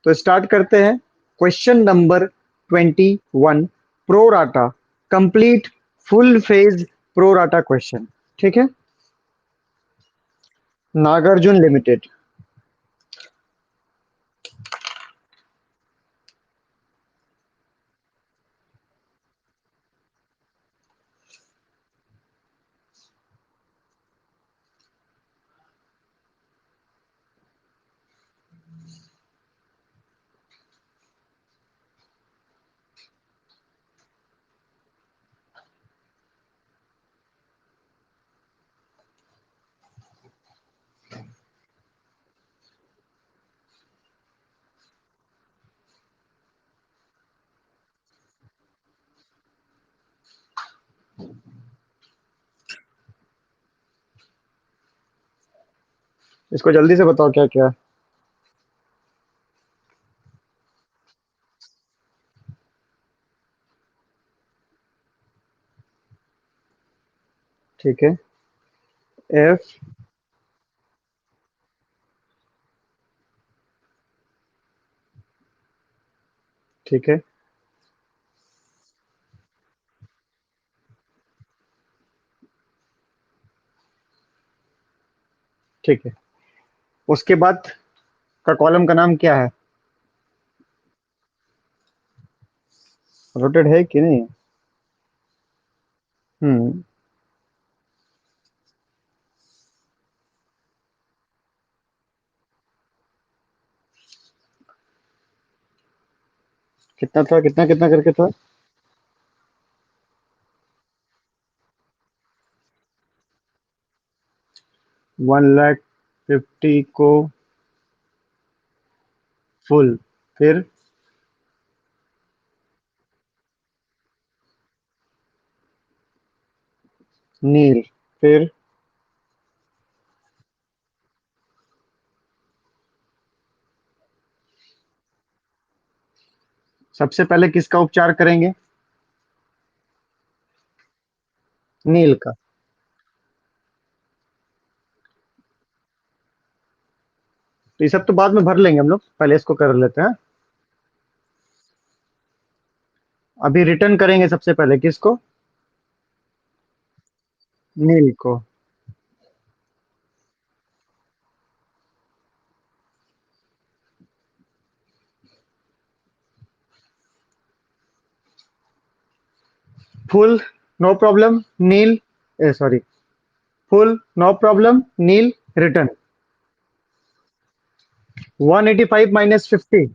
तो स्टार्ट करते हैं। Question number 21, pro rata complete full phase pro rata question. ठीक है, नागार्जुन लिमिटेड। इसको जल्दी से बताओ क्या क्या है। ठीक है, एफ। ठीक है, ठीक है। उसके बाद का कॉलम का नाम क्या है? रोटेट है कि नहीं? हम्म। कितना था, कितना कितना करके था? 1,50,000 को फुल, फिर नील, फिर सबसे पहले किसका उपचार करेंगे? नील का। तो ये सब तो बाद में भर लेंगे हम लोग, पहले इसको कर लेते हैं। अभी रिटर्न करेंगे सबसे पहले किसको? नील को। फुल, नो प्रॉब्लम, नील, सॉरी, फुल नो प्रॉब्लम, नील, रिटर्न। 185 माइनस 50।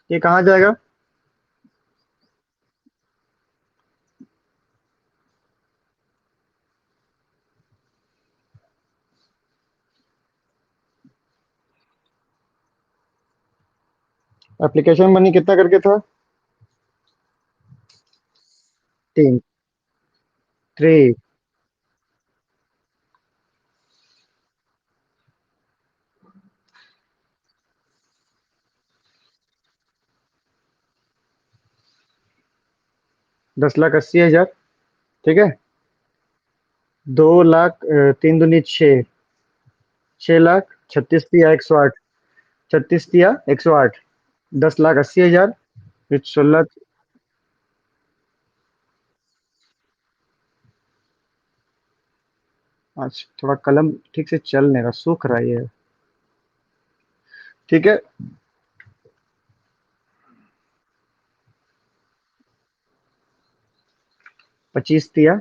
ये कहाँ जाएगा? एप्लीकेशन मनी कितना करके था? 3, 3। 10,80,000। ठीक है, 2 लाख, 3 दूनी 6, 6 लाख, 36 तिया 108, 36 तिया 108, 10,80,000, फिर 16। आज थोड़ा कलम ठीक से चल नहीं रहा, सूख रहा है ये। ठीक है, 25 तिया,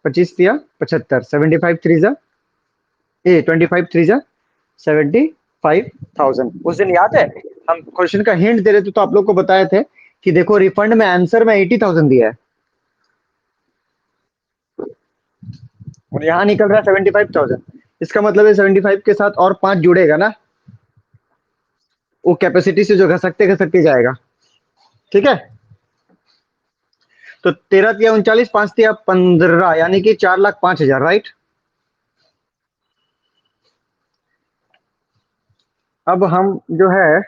25 तिया 75, 75 3 जा, 25 3 जा 75,000। उस दिन याद है हम क्वेश्चन का हिंट दे रहे थे तो आप लोग को बताए थे कि देखो रिफंड में आंसर में 80,000 दिया है और यहाँ निकल रहा है 75,000। इसका मतलब है 75 के साथ और 5 जुड़ेगा ना, वो कैपेसिटी से जो घसकते घसकते जाएगा। ठीक है, तो 13 तिया 39, 5 तिया 15, यानी कि 4,05,000, राइट। अब हम जो है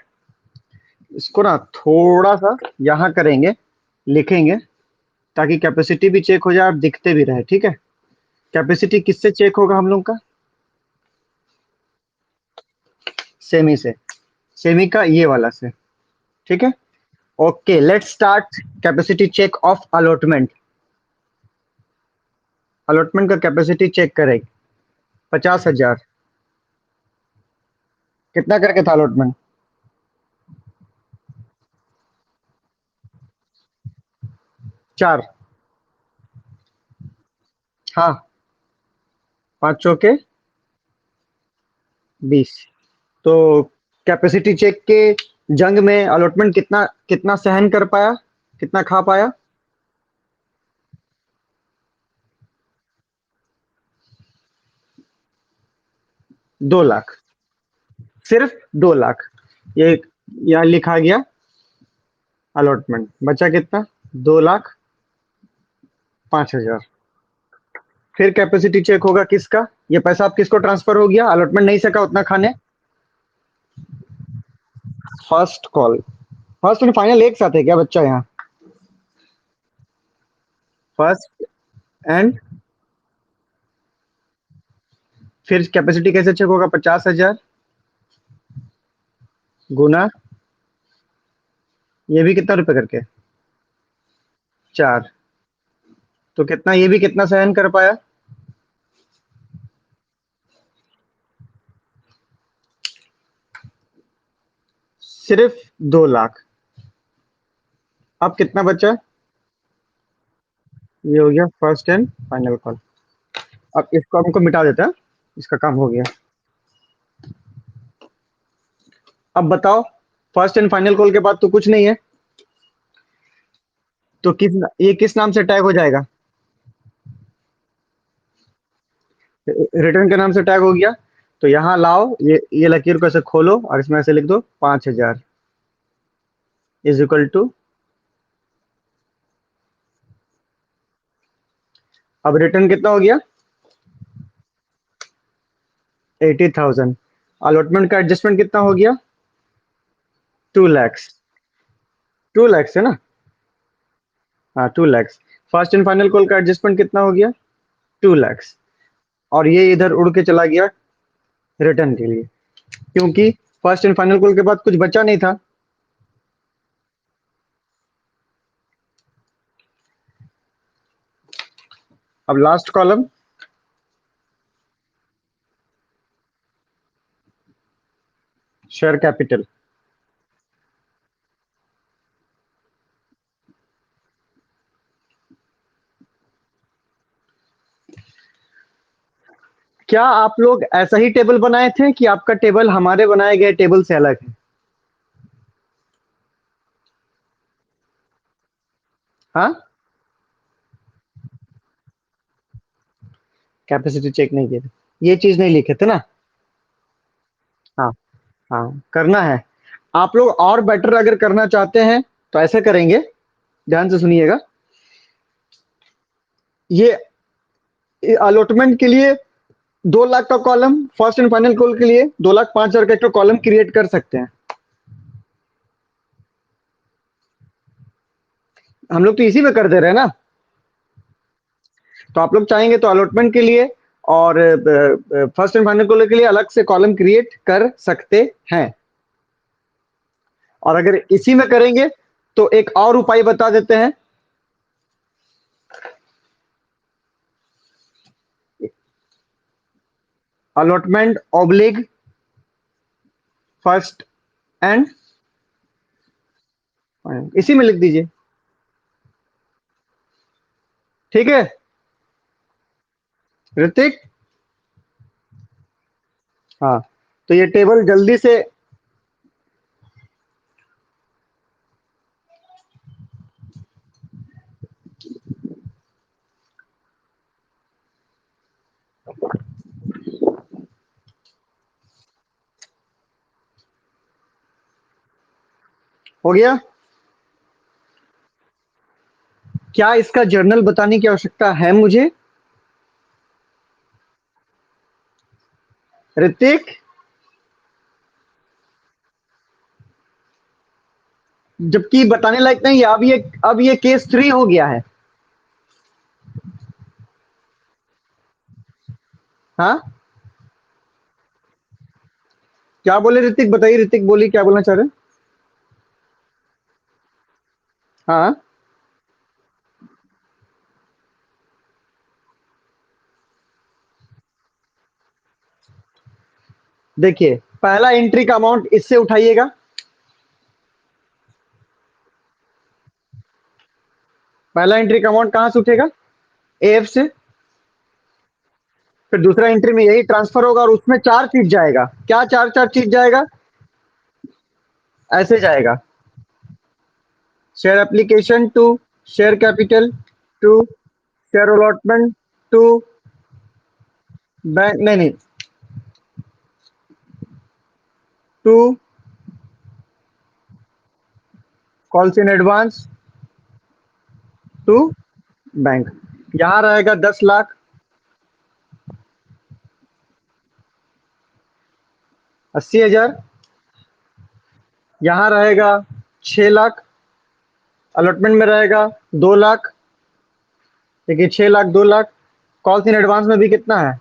इसको ना थोड़ा सा यहाँ करेंगे, लिखेंगे ताकि कैपेसिटी भी चेक हो जाए और दिखते भी रहे, ठीक है। कैपेसिटी किससे चेक होगा हम लोग का? सेमी से। सेमी का ये वाला से, ठीक है। Okay, let's start capacity check of allotment. Allotment का कैपेसिटी चेक करेंगे। 50,000। कितना करके था अलॉटमेंट? 4। हाँ, 5 चौके 20। तो कैपेसिटी चेक के जंग में अलॉटमेंट कितना कितना सहन कर पाया, कितना खा पाया? 2 लाख। सिर्फ 2 लाख। ये यहाँ लिखा गया अलॉटमेंट बचा कितना? 2,05,000। फिर कैपेसिटी चेक होगा किसका? ये पैसा आप किसको ट्रांसफर हो गया? अलॉटमेंट नहीं सका उतना खाने। First call. First and final एक साथ है क्या बच्चा यहाँ? फर्स्ट एंड फिर कैपेसिटी कैसे चेक होगा? 50,000 गुना ये भी कितना रुपए करके? 4। तो कितना ये भी कितना सहन कर पाया? सिर्फ 2 लाख। अब कितना बचा? ये हो गया फर्स्ट एंड फाइनल कॉल। अब इसको हमको मिटा देते हैं, इसका काम हो गया। अब बताओ, फर्स्ट एंड फाइनल कॉल के बाद तो कुछ नहीं है, तो ये किस नाम से टैग हो जाएगा? रिटर्न के नाम से टैग हो गया। तो यहाँ लाओ, ये लकीर को ऐसे खोलो और इसमें ऐसे लिख दो 5,000 इज इक्वल टू। अब रिटर्न कितना हो गया? 80,000। अलॉटमेंट का एडजस्टमेंट कितना हो गया? 2 लैक्स। 2 लैक्स है ना? हाँ, 2 lakhs. First and final call का एडजस्टमेंट कितना हो गया? 2 लैक्स। और ये इधर उड़ के चला गया रिटर्न के लिए, क्योंकि फर्स्ट एंड फाइनल कॉल के बाद कुछ बचा नहीं था। अब लास्ट कॉलम, शेयर कैपिटल। क्या आप लोग ऐसा ही टेबल बनाए थे कि आपका टेबल हमारे बनाए गए टेबल से अलग है? हाँ, कैपेसिटी चेक नहीं किए थे, ये चीज नहीं लिखे थे ना? हाँ। हाँ, करना है। आप लोग और बेटर अगर करना चाहते हैं तो ऐसे करेंगे, ध्यान से सुनिएगा। ये अलॉटमेंट के लिए 2 लाख का column, first and final call के लिए 2,05,000 का एक कॉलम क्रिएट कर सकते हैं। हम लोग तो इसी में कर दे रहे हैं ना। तो आप लोग चाहेंगे तो अलॉटमेंट के लिए और फर्स्ट एंड फाइनल कॉल के लिए अलग से कॉलम क्रिएट कर सकते हैं। और अगर इसी में करेंगे तो एक और उपाय बता देते हैं। अलॉटमेंट ऑब्लिग फर्स्ट एंड इसी में लिख दीजिए, ठीक है ऋतिक? हाँ, तो ये टेबल जल्दी से हो गया। क्या इसका जर्नल बताने की आवश्यकता है मुझे? ऋतिक, जबकि बताने लायक नहीं है। अब ये केस 3 हो गया है। हाँ, क्या बोले ऋतिक? बताइए ऋतिक, बोलिए क्या बोलना चाह रहे हैं? हाँ, देखिए, पहला एंट्री का अमाउंट इससे उठाइएगा। पहला एंट्री का अमाउंट कहां से उठेगा? एफ से। फिर दूसरा एंट्री में यही ट्रांसफर होगा और उसमें चार चीज जाएगा। क्या चार चार चीज जाएगा? ऐसे जाएगा। Share application to, share capital to, share allotment to, bank नहीं नहीं, to calls in advance to bank. यहां रहेगा 10 लाख, 80,000। यहां रहेगा 6 लाख। अलॉटमेंट में रहेगा 2 लाख। देखिए, 6 lakh, 2 lakh. Calls in advance में भी कितना है?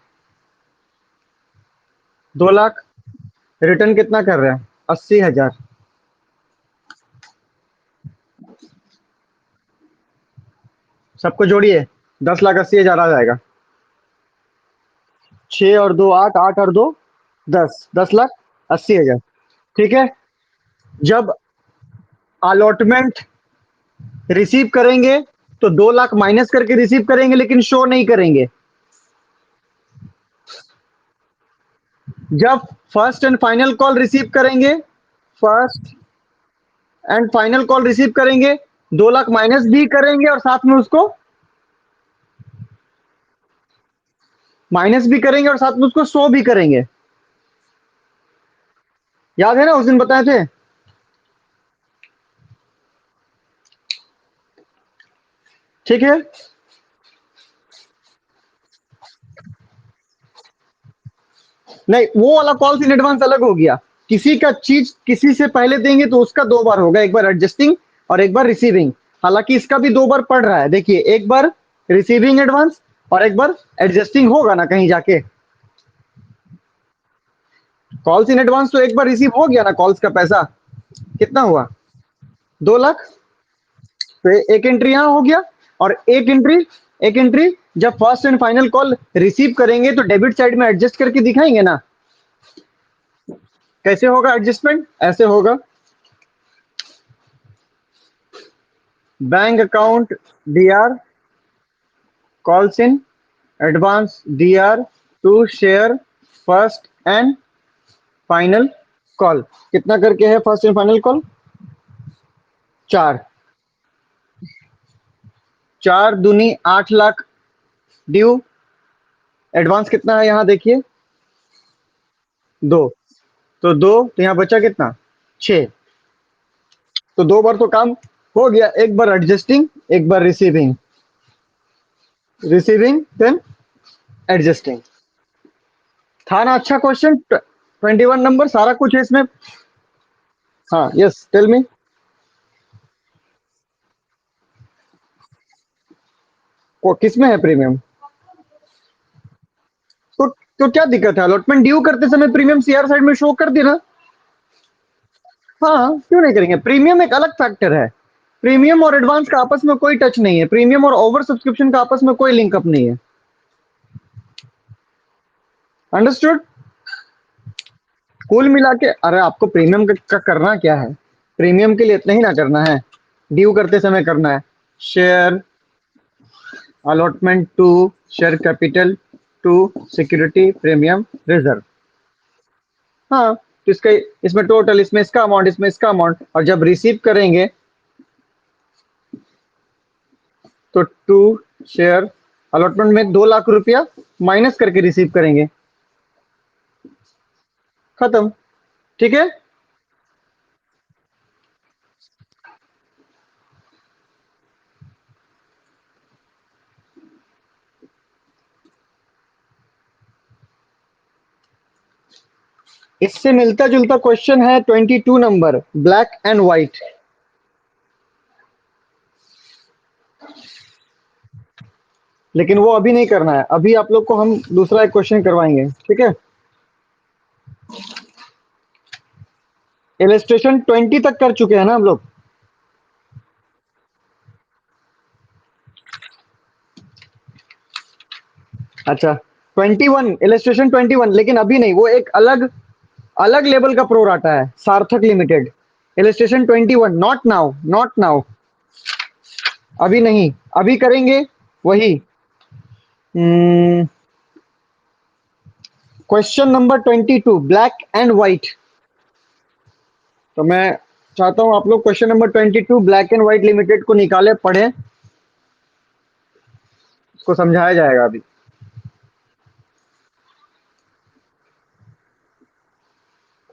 2 लाख। रिटर्न कितना कर रहे हैं? 80,000। सबको जोड़िए, 10,80,000 आ जाएगा। 6 और 2 8, 8 और 2 10, 10,80,000। ठीक है। जब अलॉटमेंट रिसीव करेंगे तो 2 लाख माइनस करके रिसीव करेंगे, लेकिन शो नहीं करेंगे। जब first and final call receive करेंगे, first and final call receive करेंगे, 2 लाख माइनस भी करेंगे और साथ में उसको माइनस भी करेंगे और साथ में उसको शो भी करेंगे। याद है ना, उस दिन बताए थे। ठीक है। नहीं, वो वाला कॉल्स इन एडवांस अलग हो गया। किसी का चीज किसी से पहले देंगे तो उसका 2 बार होगा, एक बार एडजस्टिंग और एक बार रिसीविंग। हालांकि इसका भी 2 बार पड़ रहा है। देखिए, एक बार रिसीविंग एडवांस और एक बार एडजस्टिंग होगा ना कहीं जाके। कॉल्स इन एडवांस तो एक बार रिसीव हो गया ना, कॉल्स का पैसा कितना हुआ? 2 लाख। तो एक एंट्री यहां हो गया। और एक एंट्री जब first and final call receive करेंगे तो डेबिट साइड में एडजस्ट करके दिखाएंगे ना। कैसे होगा एडजस्टमेंट? ऐसे होगा, bank account D R, calls in advance D R to share first and final call. कितना करके है फर्स्ट एंड फाइनल कॉल? 4। 4 दूनी 8 लाख ड्यू। एडवांस कितना है यहाँ देखिए? 2। तो 2, तो यहाँ बचा कितना? 6। तो 2 बार तो काम हो गया। एक बार एडजस्टिंग, एक बार रिसीविंग, रिसीविंग देन एडजस्टिंग। था ना अच्छा क्वेश्चन? 21 नंबर, सारा कुछ है इसमें। हाँ, यस, टेल मी। वो किस में है प्रीमियम? तो क्या दिक्कत है? अलॉटमेंट ड्यू करते समय प्रीमियम सीआर साइड में शो कर देना। हाँ, क्यों नहीं करेंगे? प्रीमियम एक अलग फैक्टर है। प्रीमियम और एडवांस का आपस में कोई टच नहीं है। प्रीमियम और ओवर सब्सक्रिप्शन का आपस में कोई लिंकअप नहीं है। अंडरस्टूड? कुल मिला के, अरे आपको प्रीमियम का करना क्या है? प्रीमियम के लिए इतना ही ना करना है, ड्यू करते समय करना है। Share allotment to, share capital to, security premium reserve. हाँ, तो इसका, इसमें टोटल, इसमें इसका अमाउंट, इसमें इसका अमाउंट, और जब रिसीव करेंगे तो टू शेयर अलॉटमेंट में 2 लाख रुपया माइनस करके रिसीव करेंगे। खत्म। ठीक है। इससे मिलता जुलता क्वेश्चन है 22 नंबर, ब्लैक एंड व्हाइट। लेकिन वो अभी नहीं करना है, अभी आप लोग को हम दूसरा एक क्वेश्चन करवाएंगे, ठीक है। इलस्ट्रेशन 20 तक कर चुके हैं ना हम लोग। अच्छा, 21, इलस्ट्रेशन 21, लेकिन अभी नहीं, वो एक अलग अलग लेवल का प्रोराटा है, सार्थक limited. Illustration 21, not now, not now, अभी नहीं, अभी करेंगे वही। Question number 22, black and white. तो मैं चाहता हूं आप लोग question number 22 black and white limited को निकाले, पढ़ें, इसको समझाया जाएगा अभी।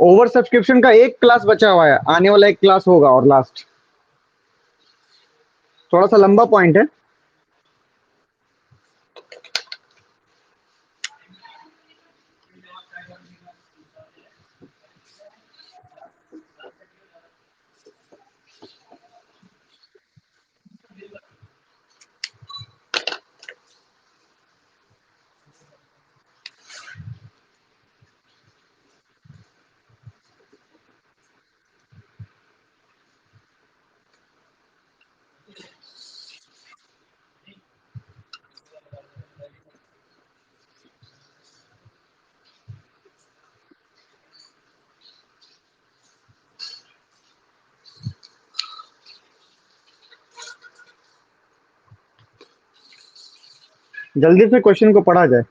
ओवर सब्सक्रिप्शन का एक क्लास बचा हुआ है, आने वाला एक क्लास होगा और लास्ट, थोड़ा सा लंबा पॉइंट है। जल्दी से क्वेश्चन को पढ़ा जाए।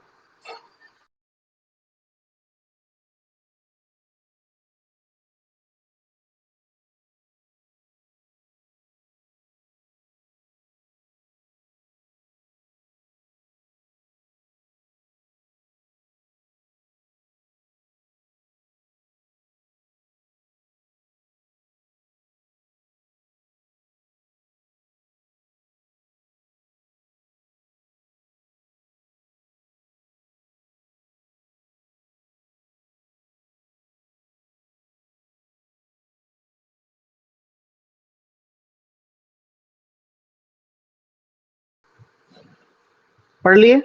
पढ़ लिए?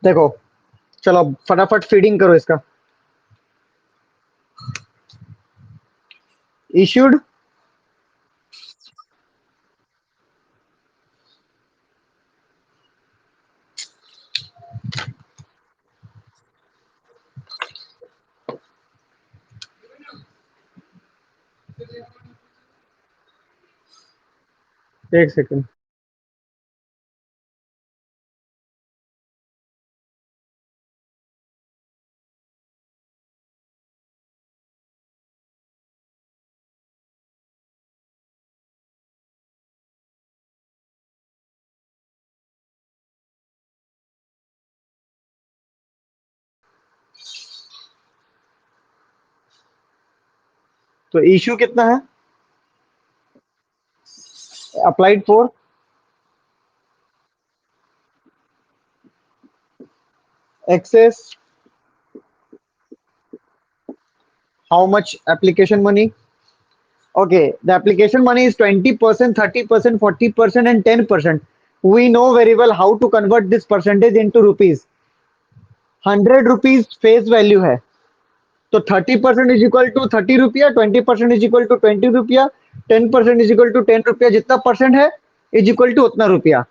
देखो, चलो अब फटाफट फीडिंग करो इसका। इश्यूड, एक सेकंड। तो इश्यू कितना है? Applied for excess, how much application money? Okay, the application money is 20%, 30%, 40%, and 10%. We know very well how to convert this percentage into rupees. 100 rupees face value है, तो 30% is equal to 30 रुपया, 20% is equal to 20 रुपया, 10% is equal to 10 रुपया, जितना percent है is equal to उतना रुपया।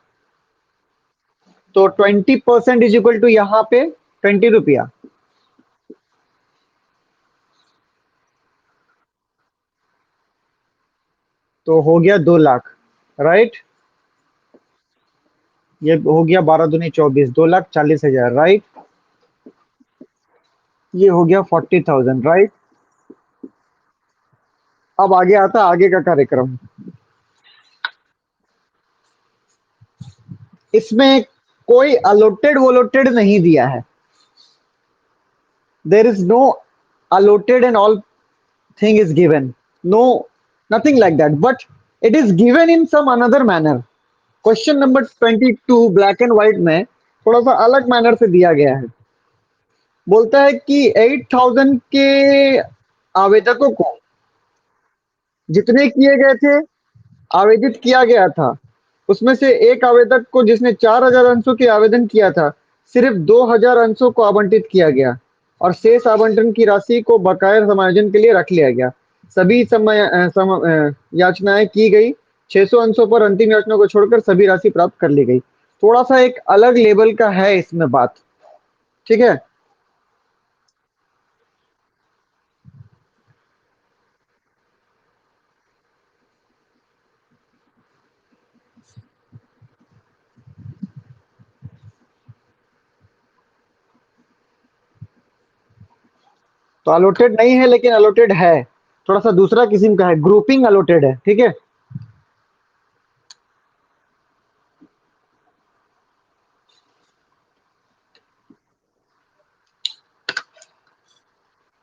तो 20% इज इक्वल टू यहाँ पे 20 रुपया, तो हो गया 2 लाख, राइट। ये हो गया 12 दूनी 24, 2,40,000, राइट। ये हो गया 40,000, राइट। अब आगे आता आगे का कार्यक्रम। इसमें कोई अलॉटेड वोलोटेड नहीं दिया है। There is no allotted and all thing is given, no, nothing like that, but it is given in some another manner. Question number 22 black and white में थोड़ा सा अलग मैनर से दिया गया है। बोलता है कि 8,000 के आवेदकों को जितने किए गए थे, आवेदित किया गया था, उसमें से एक आवेदक को जिसने 4,000 अंशों के आवेदन किया था, सिर्फ 2,000 अंशों को आवंटित किया गया और शेष आवंटन की राशि को बकाया समायोजन के लिए रख लिया गया। सभी याचनाएं की गई। 600 अंशों पर अंतिम याचना को छोड़कर सभी राशि प्राप्त कर ली गई। थोड़ा सा एक अलग लेवल का है इसमें बात। ठीक है। तो अलॉटेड नहीं है लेकिन अलॉटेड है। थोड़ा सा दूसरा किस्म का है, ग्रुपिंग अलॉटेड है। ठीक है।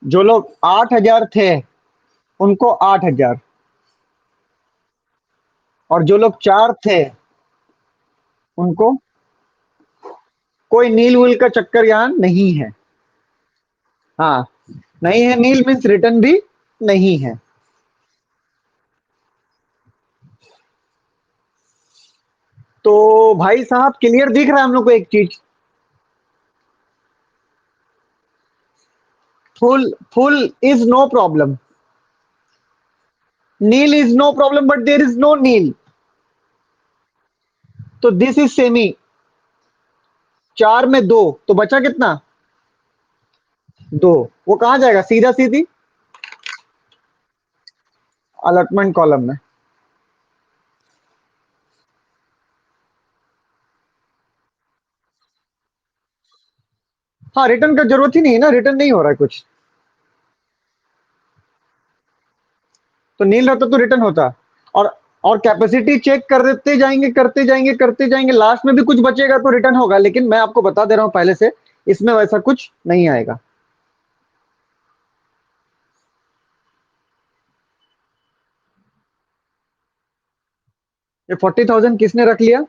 जो लोग 8,000 थे उनको 8,000, और जो लोग 4 थे उनको कोई नील वूल का चक्कर यहाँ नहीं है। हाँ, नहीं है। नील मीन्स रिटर्न भी नहीं है। तो भाई साहब क्लियर दिख रहा है हम लोग को एक चीज। Full full is no problem, nil is no problem, but there is no nil. तो दिस इज सेमी। 4 में 2 तो बचा कितना? 2। वो कहां जाएगा? सीधा सीधी अलॉटमेंट कॉलम में। हाँ, रिटर्न का जरूरत ही नहीं है ना, रिटर्न नहीं हो रहा है कुछ। तो नील रहता तो रिटर्न होता। और और कैपेसिटी चेक करते जाएंगे करते जाएंगे करते जाएंगे, लास्ट में भी कुछ बचेगा तो रिटर्न होगा। लेकिन मैं आपको बता दे रहा हूं पहले से, इसमें वैसा कुछ नहीं आएगा। ये 40,000 किसने रख लिया?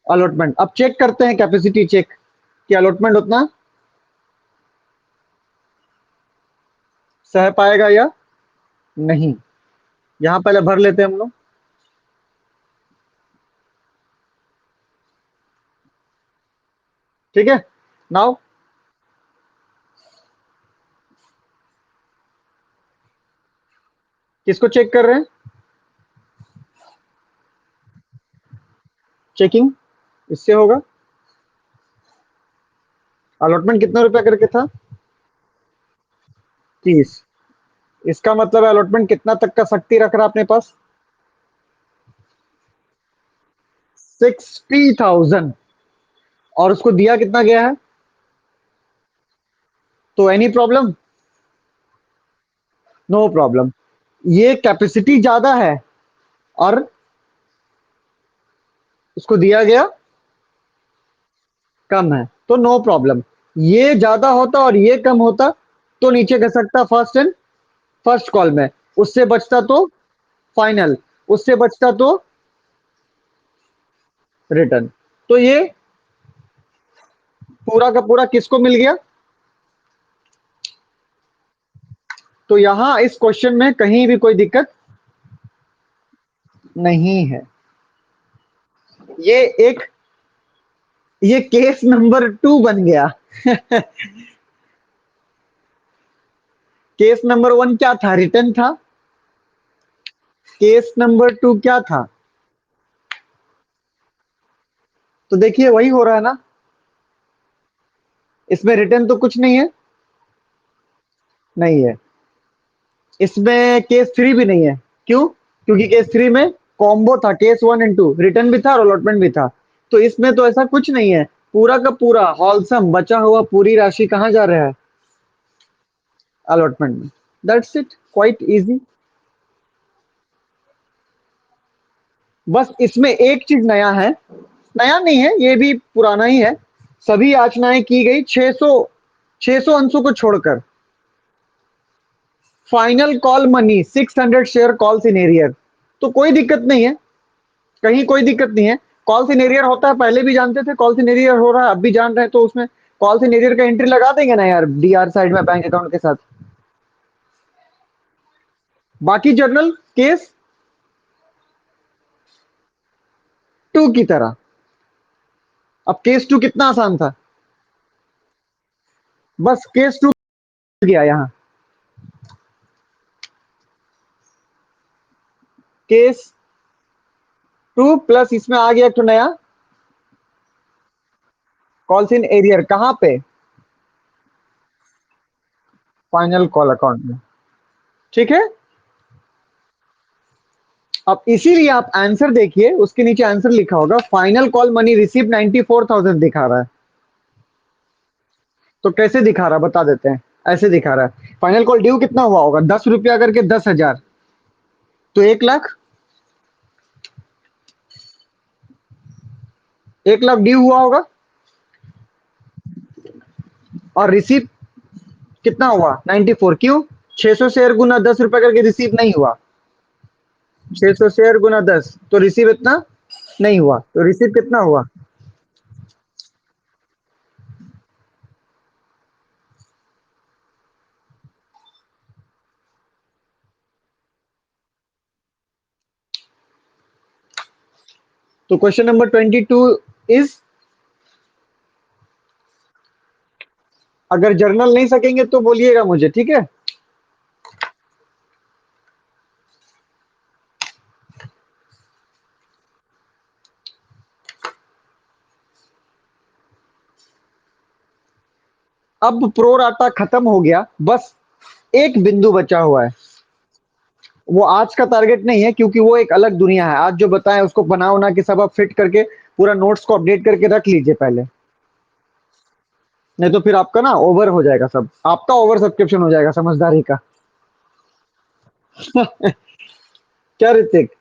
अलॉटमेंट। अब चेक करते हैं कैपेसिटी चेक कि अलॉटमेंट उतना सह पाएगा या नहीं। यहां पहले भर लेते हैं हम लोग। ठीक है। नाउ किसको चेक कर रहे हैं? चेकिंग इससे होगा। अलॉटमेंट कितना रुपया करके था? 30। इसका मतलब अलॉटमेंट कितना तक का शक्ति रख रहा है अपने पास? 60,000। और उसको दिया कितना गया है? तो एनी प्रॉब्लम? No problem. ये कैपेसिटी ज्यादा है और उसको दिया गया कम है, तो नो प्रॉब्लम। ये ज्यादा होता और ये कम होता तो नीचे खसकता फर्स्ट एंड फर्स्ट कॉल में। उससे बचता तो फाइनल, उससे बचता तो रिटर्न। तो ये पूरा का पूरा किसको मिल गया? तो यहां इस क्वेश्चन में कहीं भी कोई दिक्कत नहीं है। ये एक ये केस नंबर 2 बन गया। केस नंबर 1 क्या था? रिटर्न था। केस नंबर 2 क्या था? तो देखिए वही हो रहा है ना। इसमें रिटर्न तो कुछ नहीं है। नहीं है। इसमें केस 3 भी नहीं है। क्यों? क्योंकि केस 3 में कॉम्बो था, केस 1 एंड 2, रिटर्न भी था और अलॉटमेंट भी था। तो इसमें तो ऐसा कुछ नहीं है। पूरा का पूरा हॉलसम बचा हुआ पूरी राशि कहां जा रहा है? अलॉटमेंट में। That's it, quite easy. बस इसमें एक चीज नया है। नया नहीं है, ये भी पुराना ही है। सभी याचनाएं की गई 600 अंशों को छोड़कर। Final call money 600 share calls in arrear. तो कोई दिक्कत नहीं है, कहीं कोई दिक्कत नहीं है। कॉल्स इन एरियर होता है, पहले भी जानते थे कॉल्स इन एरियर हो रहा है, अब भी जान रहे हैं। तो उसमें कॉल्स इन एरियर का एंट्री लगा देंगे ना यार, डीआर साइड में बैंक अकाउंट के साथ। बाकी जर्नल केस टू की तरह। अब केस टू कितना आसान था, बस केस टू गया यहां, केस टू प्लस इसमें आ गया तो नया कॉल्स इन एरियर, कहां पे, फाइनल कॉल अकाउंट में। ठीक है, अब इसीलिए आप आंसर देखिए, उसके नीचे आंसर लिखा होगा फाइनल कॉल मनी रिसीव 94,000 दिखा रहा है। तो कैसे दिखा रहा है बता देते हैं, ऐसे दिखा रहा है, फाइनल कॉल ड्यू कितना हुआ होगा, 10 रुपया करके 10,000, तो 1 लाख, 1 लाख ड्यू हुआ होगा। और रिसीव कितना हुआ 94, क्यों, 600 शेयर गुना 10 रुपया करके रिसीव नहीं हुआ, 600 शेयर गुना 10, तो रिसीव इतना नहीं हुआ, तो रिसीव कितना हुआ, तो क्वेश्चन नंबर 22 इज, अगर जर्नल नहीं सकेंगे तो बोलिएगा मुझे, ठीक है। अब प्रोराटा खत्म हो गया, बस एक बिंदु बचा हुआ है, वो आज का टारगेट नहीं है क्योंकि वो एक अलग दुनिया है, आज जो बताएं उसको बना उना के सब आप फिट करके पूरा नोट्स को अपडेट करके रख लीजिए पहले, नहीं तो फिर आपका ना ओवर हो जाएगा, सब आपका ओवर सब्सक्रिप्शन हो जाएगा समझदारी का। क्या ऋतिक,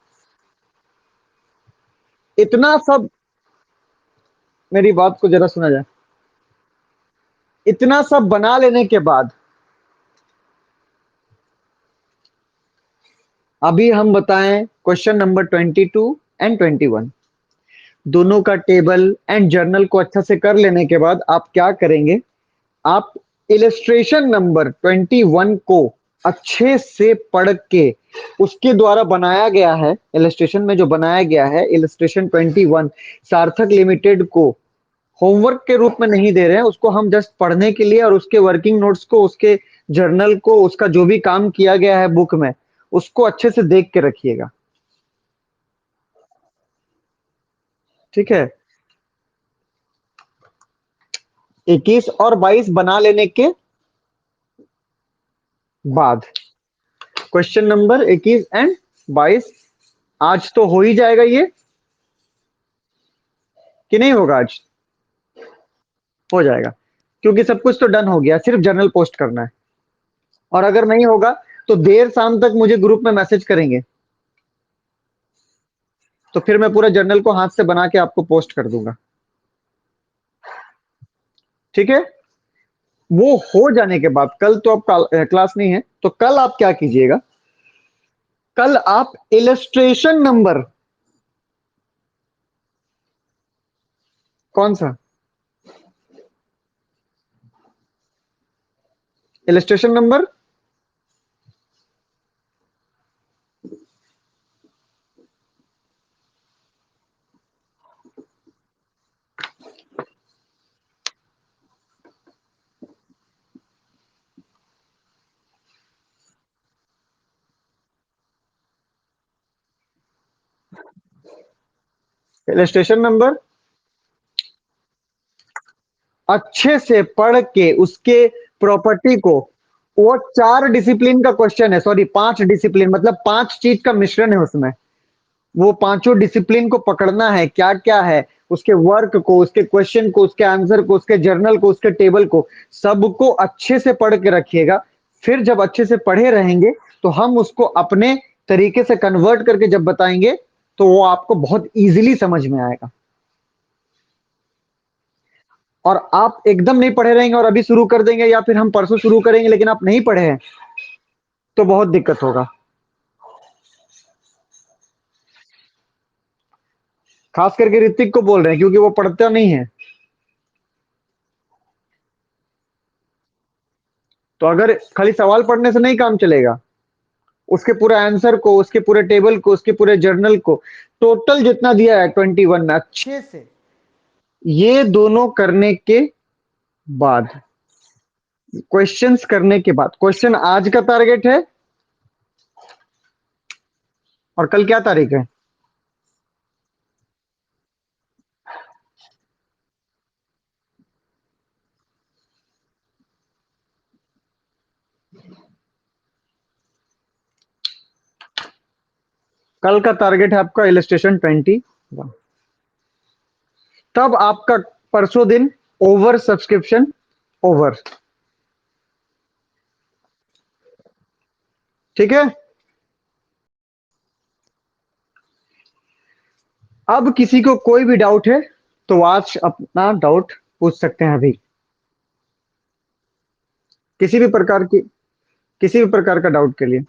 इतना सब, मेरी बात को जरा सुना जाए, इतना सब बना लेने के बाद अभी हम बताएं क्वेश्चन नंबर 22 एंड 21, दोनों का टेबल एंड जर्नल को अच्छा से कर लेने के बाद आप क्या करेंगे, आप इलस्ट्रेशन नंबर 21 को अच्छे से पढ़ के, उसके द्वारा बनाया गया है, इलस्ट्रेशन में जो बनाया गया है इलस्ट्रेशन 21, सार्थक लिमिटेड को होमवर्क के रूप में नहीं दे रहे हैं उसको, हम जस्ट पढ़ने के लिए, और उसके वर्किंग नोट्स को, उसके जर्नल को, उसका जो भी काम किया गया है बुक में, उसको अच्छे से देख के रखिएगा, ठीक है। 21 और 22 बना लेने के बाद क्वेश्चन नंबर 21 एंड 22 आज तो हो ही जाएगा ये, कि नहीं होगा आज, हो जाएगा, क्योंकि सब कुछ तो डन हो गया, सिर्फ जर्नल पोस्ट करना है। और अगर नहीं होगा तो देर शाम तक मुझे ग्रुप में मैसेज करेंगे, तो फिर मैं पूरा जर्नल को हाथ से बना के आपको पोस्ट कर दूंगा, ठीक है। वो हो जाने के बाद कल तो आप क्लास नहीं है, तो कल आप क्या कीजिएगा, कल आप इलस्ट्रेशन नंबर, कौन सा इलस्ट्रेशन नंबर, इलस्ट्रेशन नंबर अच्छे से पढ़ के उसके प्रॉपर्टी को, वो 4 डिसिप्लिन का क्वेश्चन है, सॉरी 5 डिसिप्लिन, मतलब 5 चीज का मिश्रण है उसमें, वो पांचों डिसिप्लिन को पकड़ना है, क्या क्या है, उसके वर्क को, उसके क्वेश्चन को, उसके आंसर को, उसके जर्नल को, उसके टेबल को, सबको अच्छे से पढ़ के रखिएगा। फिर जब अच्छे से पढ़े रहेंगे तो हम उसको अपने तरीके से कन्वर्ट करके जब बताएंगे तो वो आपको बहुत इजीली समझ में आएगा। और आप एकदम नहीं पढ़े रहेंगे और अभी शुरू कर देंगे, या फिर हम परसों शुरू करेंगे लेकिन आप नहीं पढ़े हैं, तो बहुत दिक्कत होगा। खास करके ऋतिक को बोल रहे हैं क्योंकि वो पढ़ता नहीं है, तो अगर खाली सवाल पढ़ने से नहीं काम चलेगा, उसके पूरे आंसर को, उसके पूरे टेबल को, उसके पूरे जर्नल को, टोटल जितना दिया है 21 में अच्छे से, ये दोनों करने के बाद, क्वेश्चंस करने के बाद, क्वेश्चन आज का टारगेट है और कल क्या तारीख है? कल का टारगेट है आपका इलस्ट्रेशन 21। तब आपका परसों दिन ओवर सब्सक्रिप्शन ओवर। ठीक है, अब किसी को कोई भी डाउट है तो आज अपना डाउट पूछ सकते हैं अभी, किसी भी प्रकार की, किसी भी प्रकार का डाउट के लिए।